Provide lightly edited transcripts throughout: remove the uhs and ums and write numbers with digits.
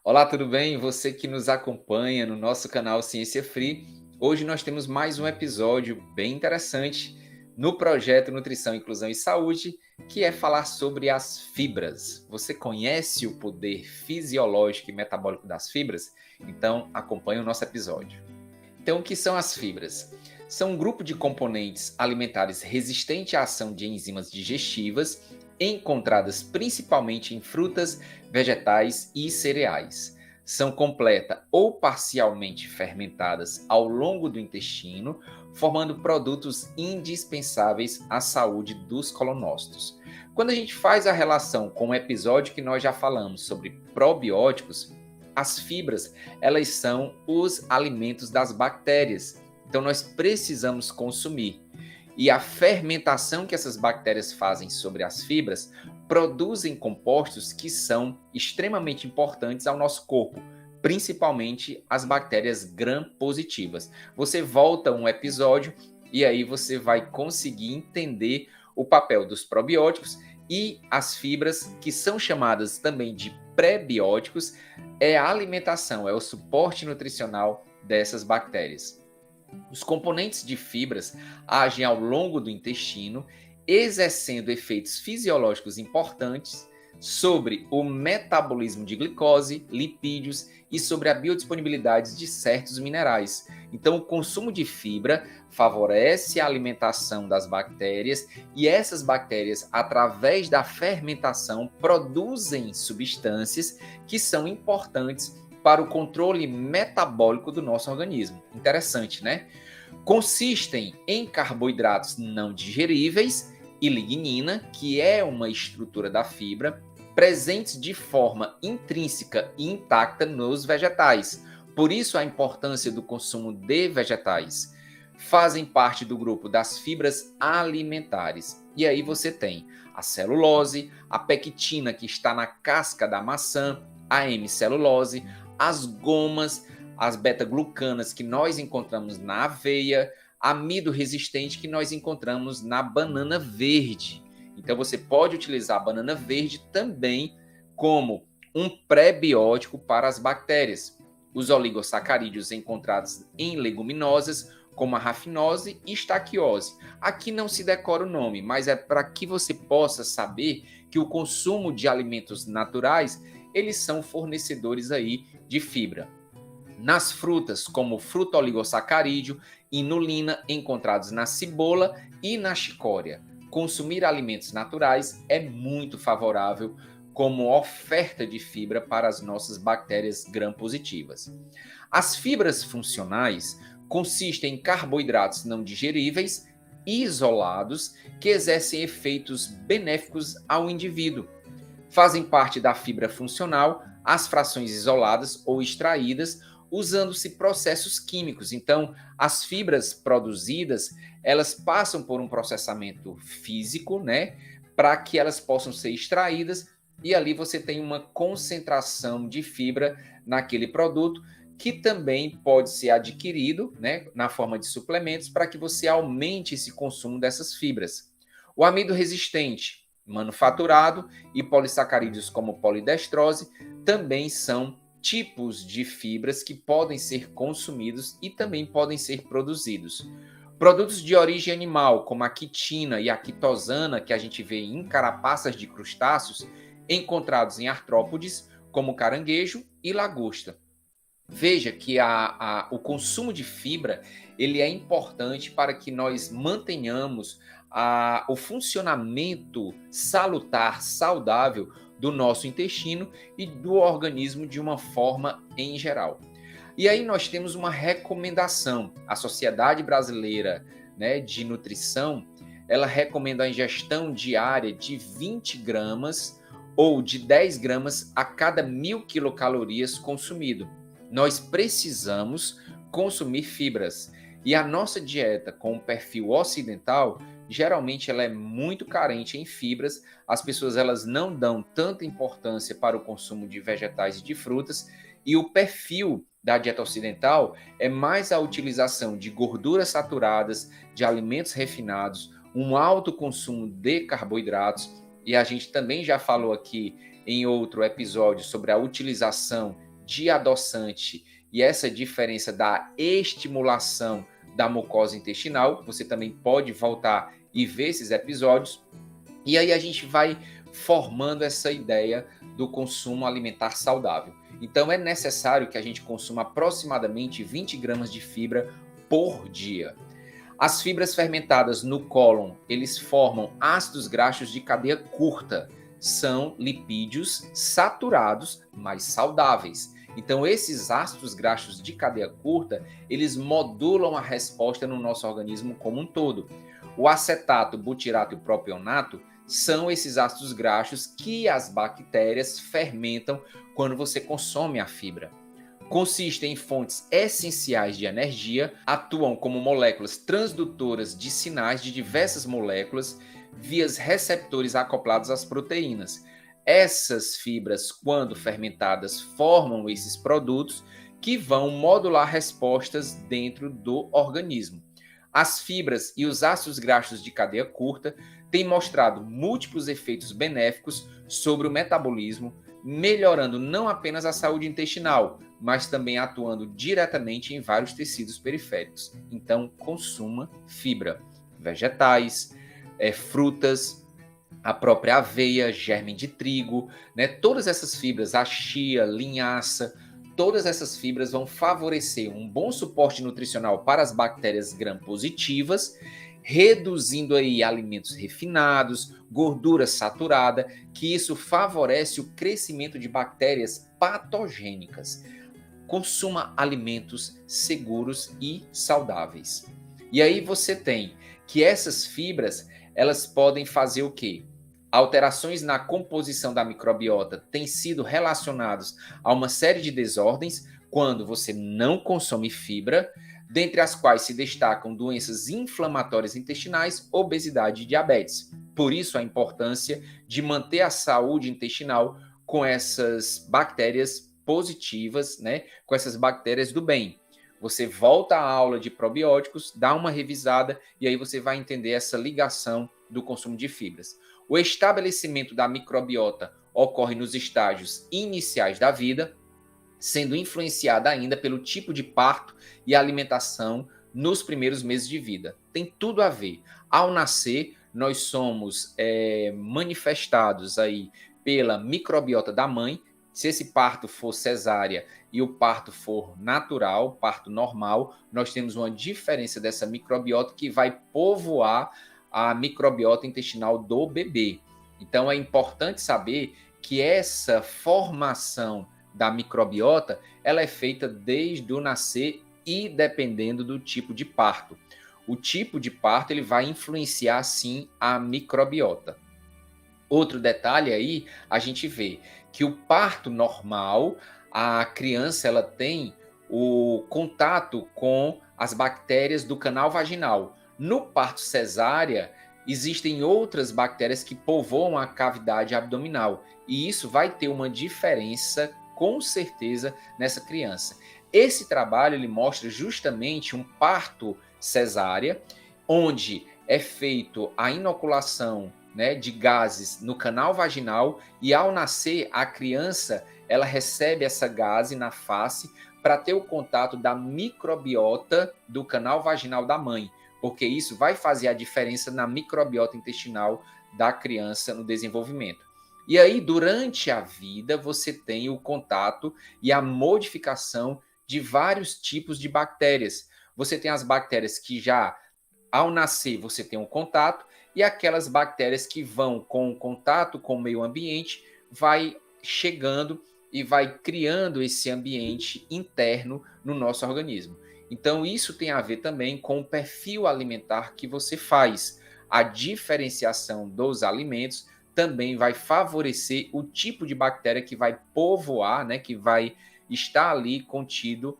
Olá, tudo bem? Você que nos acompanha no nosso canal Ciência Free. Hoje nós temos mais um episódio bem interessante no projeto Nutrição, Inclusão e Saúde, que é falar sobre as fibras. Você conhece o poder fisiológico e metabólico das fibras? Então, acompanhe o nosso episódio. Então, o que são as fibras? São um grupo de componentes alimentares resistente à ação de enzimas digestivas, encontradas principalmente em frutas, vegetais e cereais. São completa ou parcialmente fermentadas ao longo do intestino, formando produtos indispensáveis à saúde dos colonócitos. Quando a gente faz a relação com o episódio que nós já falamos sobre probióticos, as fibras, elas são os alimentos das bactérias. Então nós precisamos consumir. E a fermentação que essas bactérias fazem sobre as fibras produzem compostos que são extremamente importantes ao nosso corpo, principalmente as bactérias gram-positivas. Você volta um episódio e aí você vai conseguir entender o papel dos probióticos e as fibras, que são chamadas também de pré-bióticos, é a alimentação, é o suporte nutricional dessas bactérias. Os componentes de fibras agem ao longo do intestino, exercendo efeitos fisiológicos importantes sobre o metabolismo de glicose, lipídios e sobre a biodisponibilidade de certos minerais. Então, o consumo de fibra favorece a alimentação das bactérias e essas bactérias, através da fermentação, produzem substâncias que são importantes para o controle metabólico do nosso organismo. Interessante, né? Consistem em carboidratos não digeríveis e lignina, que é uma estrutura da fibra, presentes de forma intrínseca e intacta nos vegetais. Por isso a importância do consumo de vegetais. Fazem parte do grupo das fibras alimentares. E aí você tem a celulose, a pectina, que está na casca da maçã, a hemicelulose, as gomas, as beta-glucanas que nós encontramos na aveia, amido resistente que nós encontramos na banana verde. Então você pode utilizar a banana verde também como um pré-biótico para as bactérias. Os oligosacarídeos encontrados em leguminosas, como a rafinose e estaquiose. Aqui não se decora o nome, mas é para que você possa saber que o consumo de alimentos naturais, eles são fornecedores aí de fibra. Nas frutas, como fruto oligosacarídeo, inulina, encontrados na cebola e na chicória. Consumir alimentos naturais é muito favorável como oferta de fibra para as nossas bactérias gram-positivas. As fibras funcionais consistem em carboidratos não digeríveis isolados que exercem efeitos benéficos ao indivíduo. Fazem parte da fibra funcional as frações isoladas ou extraídas usando-se processos químicos. Então, as fibras produzidas, elas passam por um processamento físico, né, para que elas possam ser extraídas e ali você tem uma concentração de fibra naquele produto que também pode ser adquirido, né, na forma de suplementos para que você aumente esse consumo dessas fibras. O amido resistente, manufaturado e polissacarídeos como polidestrose também são tipos de fibras que podem ser consumidos e também podem ser produzidos. Produtos de origem animal, como a quitina e a quitosana, que a gente vê em carapaças de crustáceos, encontrados em artrópodes, como caranguejo e lagosta. Veja que o consumo de fibra ele é importante para que nós mantenhamos o funcionamento salutar, saudável do nosso intestino e do organismo de uma forma em geral. E aí nós temos uma recomendação. A Sociedade Brasileira, né, de Nutrição, ela recomenda a ingestão diária de 20 gramas ou de 10 gramas a cada 1.000 quilocalorias consumido. Nós precisamos consumir fibras. E a nossa dieta com o perfil ocidental, geralmente ela é muito carente em fibras. As pessoas elas não dão tanta importância para o consumo de vegetais e de frutas. E o perfil da dieta ocidental é mais a utilização de gorduras saturadas, de alimentos refinados, um alto consumo de carboidratos. E a gente também já falou aqui em outro episódio sobre a utilização de adoçante e essa diferença da estimulação da mucosa intestinal. Você também pode voltar e ver esses episódios. E aí a gente vai formando essa ideia do consumo alimentar saudável. Então é necessário que a gente consuma aproximadamente 20 gramas de fibra por dia. As fibras fermentadas no cólon, eles formam ácidos graxos de cadeia curta. São lipídios saturados, mas saudáveis. Então, esses ácidos graxos de cadeia curta, eles modulam a resposta no nosso organismo como um todo. O acetato, butirato e o propionato são esses ácidos graxos que as bactérias fermentam quando você consome a fibra. Consistem em fontes essenciais de energia, atuam como moléculas transdutoras de sinais de diversas moléculas, vias receptores acoplados às proteínas. Essas fibras, quando fermentadas, formam esses produtos que vão modular respostas dentro do organismo. As fibras e os ácidos graxos de cadeia curta têm mostrado múltiplos efeitos benéficos sobre o metabolismo, melhorando não apenas a saúde intestinal, mas também atuando diretamente em vários tecidos periféricos. Então, consuma fibra, vegetais, frutas, a própria aveia, germe de trigo, né? Todas essas fibras, a chia, linhaça, todas essas fibras vão favorecer um bom suporte nutricional para as bactérias gram-positivas, reduzindo aí alimentos refinados, gordura saturada, que isso favorece o crescimento de bactérias patogênicas. Consuma alimentos seguros e saudáveis. E aí você tem que essas fibras, elas podem fazer o quê? Alterações na composição da microbiota têm sido relacionados a uma série de desordens quando você não consome fibra, dentre as quais se destacam doenças inflamatórias intestinais, obesidade e diabetes. Por isso a importância de manter a saúde intestinal com essas bactérias positivas, né? Com essas bactérias do bem. Você volta à aula de probióticos, dá uma revisada e aí você vai entender essa ligação do consumo de fibras. O estabelecimento da microbiota ocorre nos estágios iniciais da vida, sendo influenciada ainda pelo tipo de parto e alimentação nos primeiros meses de vida. Tem tudo a ver. Ao nascer, nós somos manifestados aí pela microbiota da mãe. Se esse parto for cesárea e o parto for natural, parto normal, nós temos uma diferença dessa microbiota que vai povoar a microbiota intestinal do bebê. Então é importante saber que essa formação da microbiota, ela é feita desde o nascer e dependendo do tipo de parto. O tipo de parto ele vai influenciar sim a microbiota. Outro detalhe aí, a gente vê que o parto normal, a criança ela tem o contato com as bactérias do canal vaginal. No parto cesárea, existem outras bactérias que povoam a cavidade abdominal e isso vai ter uma diferença com certeza nessa criança. Esse trabalho ele mostra justamente um parto cesárea, onde é feito a inoculação, né, de gases no canal vaginal e ao nascer a criança ela recebe essa gase na face para ter o contato da microbiota do canal vaginal da mãe, porque isso vai fazer a diferença na microbiota intestinal da criança no desenvolvimento. E aí, durante a vida, você tem o contato e a modificação de vários tipos de bactérias. Você tem as bactérias que já, ao nascer, você tem um contato, e aquelas bactérias que vão com o contato com o meio ambiente, vai chegando e vai criando esse ambiente interno no nosso organismo. Então, isso tem a ver também com o perfil alimentar que você faz. A diferenciação dos alimentos também vai favorecer o tipo de bactéria que vai povoar, né, que vai estar ali contido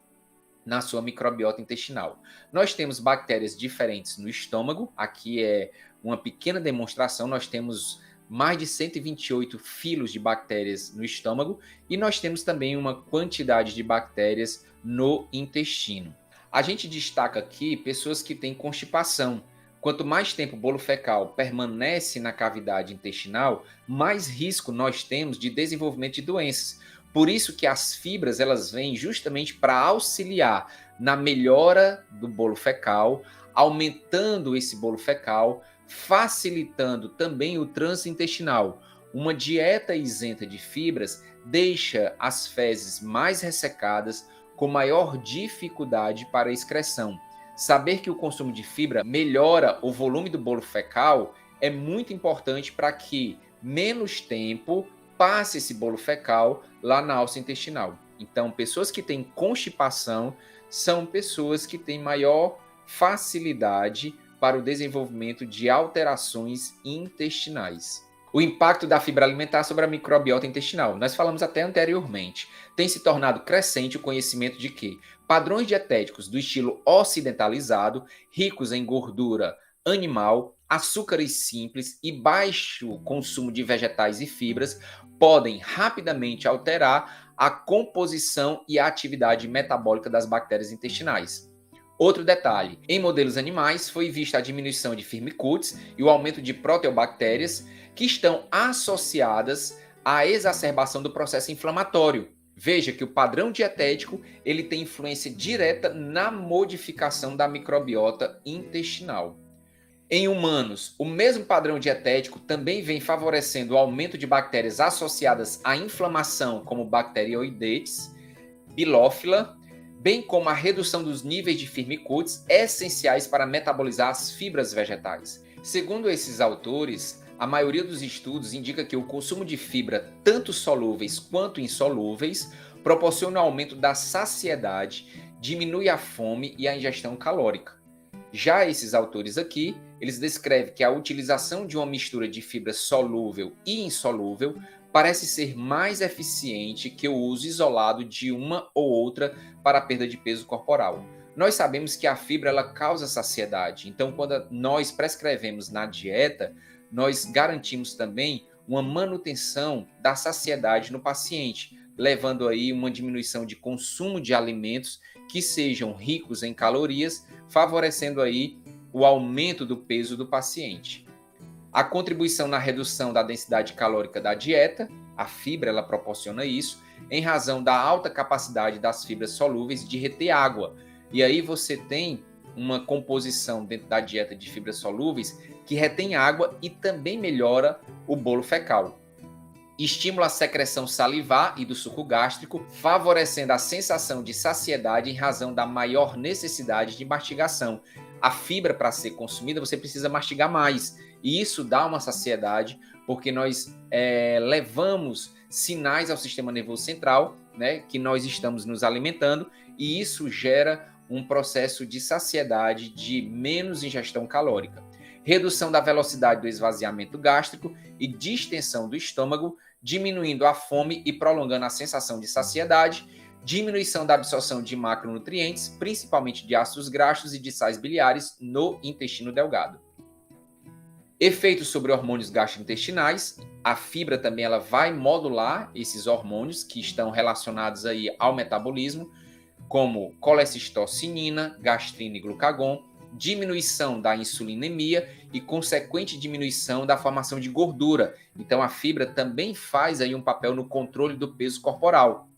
na sua microbiota intestinal. Nós temos bactérias diferentes no estômago, aqui é uma pequena demonstração, nós temos mais de 128 filos de bactérias no estômago e nós temos também uma quantidade de bactérias no intestino. A gente destaca aqui pessoas que têm constipação. Quanto mais tempo o bolo fecal permanece na cavidade intestinal, mais risco nós temos de desenvolvimento de doenças, Por isso que as fibras elas vêm justamente para auxiliar na melhora do bolo fecal, aumentando esse bolo fecal, facilitando também o trânsito intestinal. Uma dieta isenta de fibras deixa as fezes mais ressecadas, com maior dificuldade para a excreção. Saber que o consumo de fibra melhora o volume do bolo fecal é muito importante para que menos tempo passe esse bolo fecal lá na alça intestinal. Então, pessoas que têm constipação são pessoas que têm maior facilidade para o desenvolvimento de alterações intestinais. O impacto da fibra alimentar sobre a microbiota intestinal. Nós falamos até anteriormente. Tem se tornado crescente o conhecimento de que padrões dietéticos do estilo ocidentalizado, ricos em gordura animal, açúcares simples e baixo consumo de vegetais e fibras, podem rapidamente alterar a composição e a atividade metabólica das bactérias intestinais. Outro detalhe, em modelos animais foi vista a diminuição de firmicutes e o aumento de proteobactérias que estão associadas à exacerbação do processo inflamatório. Veja que o padrão dietético ele tem influência direta na modificação da microbiota intestinal. Em humanos, o mesmo padrão dietético também vem favorecendo o aumento de bactérias associadas à inflamação, como Bacteroidetes, Bilófila, bem como a redução dos níveis de firmicutes essenciais para metabolizar as fibras vegetais. Segundo esses autores, a maioria dos estudos indica que o consumo de fibra, tanto solúveis quanto insolúveis, proporciona o aumento da saciedade, diminui a fome e a ingestão calórica. Já esses autores aqui, eles descrevem que a utilização de uma mistura de fibra solúvel e insolúvel parece ser mais eficiente que o uso isolado de uma ou outra para a perda de peso corporal. Nós sabemos que a fibra ela causa saciedade, então quando nós prescrevemos na dieta, nós garantimos também uma manutenção da saciedade no paciente, levando aí uma diminuição de consumo de alimentos que sejam ricos em calorias, favorecendo aí o aumento do peso do paciente. A contribuição na redução da densidade calórica da dieta, a fibra ela proporciona isso, em razão da alta capacidade das fibras solúveis de reter água. E aí você tem uma composição dentro da dieta de fibras solúveis que retém água e também melhora o bolo fecal. Estimula a secreção salivar e do suco gástrico, favorecendo a sensação de saciedade em razão da maior necessidade de mastigação. A fibra, para ser consumida, você precisa mastigar mais. E isso dá uma saciedade, porque nós levamos sinais ao sistema nervoso central, né, que nós estamos nos alimentando, e isso gera um processo de saciedade, de menos ingestão calórica. Redução da velocidade do esvaziamento gástrico e distensão do estômago, diminuindo a fome e prolongando a sensação de saciedade, diminuição da absorção de macronutrientes, principalmente de ácidos graxos e de sais biliares no intestino delgado. Efeitos sobre hormônios gastrointestinais. A fibra também ela vai modular esses hormônios que estão relacionados aí ao metabolismo, como colecistocinina, gastrina e glucagon, diminuição da insulinemia e consequente diminuição da formação de gordura. Então a fibra também faz aí um papel no controle do peso corporal.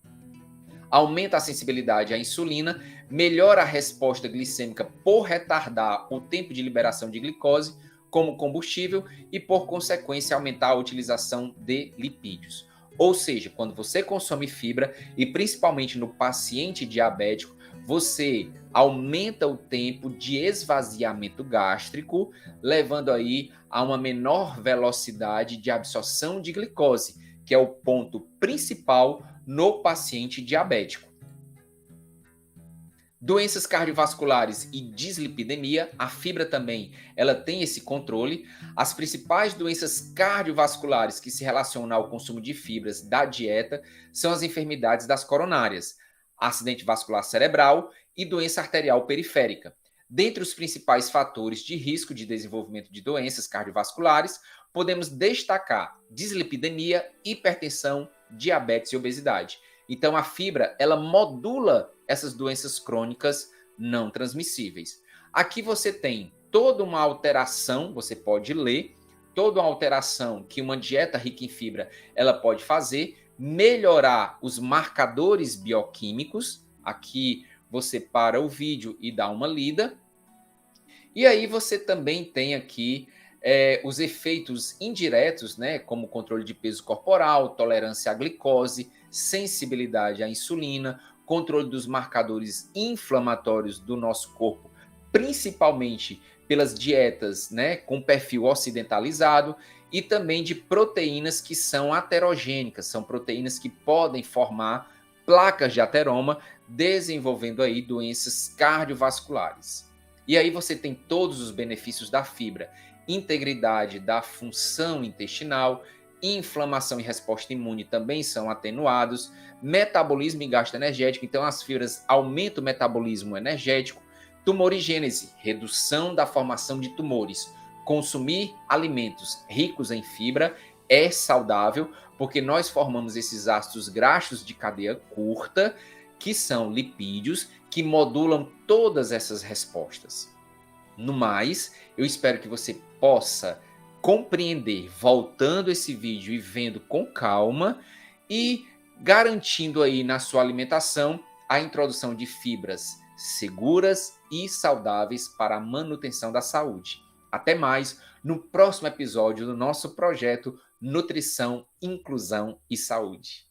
Aumenta a sensibilidade à insulina, melhora a resposta glicêmica por retardar o tempo de liberação de glicose como combustível e, por consequência, aumentar a utilização de lipídios. Ou seja, quando você consome fibra, e principalmente no paciente diabético, você aumenta o tempo de esvaziamento gástrico, levando aí a uma menor velocidade de absorção de glicose, que é o ponto principal no paciente diabético. Doenças cardiovasculares e dislipidemia, a fibra também, ela tem esse controle. As principais doenças cardiovasculares que se relacionam ao consumo de fibras da dieta são as enfermidades das coronárias, acidente vascular cerebral e doença arterial periférica. Dentre os principais fatores de risco de desenvolvimento de doenças cardiovasculares, podemos destacar dislipidemia, hipertensão, diabetes e obesidade. Então a fibra, ela modula essas doenças crônicas não transmissíveis. Aqui você tem toda uma alteração, você pode ler, toda uma alteração que uma dieta rica em fibra ela pode fazer, melhorar os marcadores bioquímicos. Aqui você para o vídeo e dá uma lida. E aí você também tem aqui os efeitos indiretos, né, como controle de peso corporal, tolerância à glicose, sensibilidade à insulina, controle dos marcadores inflamatórios do nosso corpo, principalmente pelas dietas, né, com perfil ocidentalizado, e também de proteínas que são aterogênicas, são proteínas que podem formar placas de ateroma, desenvolvendo aí doenças cardiovasculares. E aí você tem todos os benefícios da fibra: integridade da função intestinal, inflamação e resposta imune também são atenuados, metabolismo e gasto energético, então as fibras aumentam o metabolismo energético, tumorigênese, redução da formação de tumores. Consumir alimentos ricos em fibra é saudável, porque nós formamos esses ácidos graxos de cadeia curta, que são lipídios, que modulam todas essas respostas. No mais, eu espero que você possa compreender, voltando esse vídeo e vendo com calma, e garantindo aí na sua alimentação a introdução de fibras seguras e saudáveis para a manutenção da saúde. Até mais no próximo episódio do nosso projeto Nutrição, Inclusão e Saúde.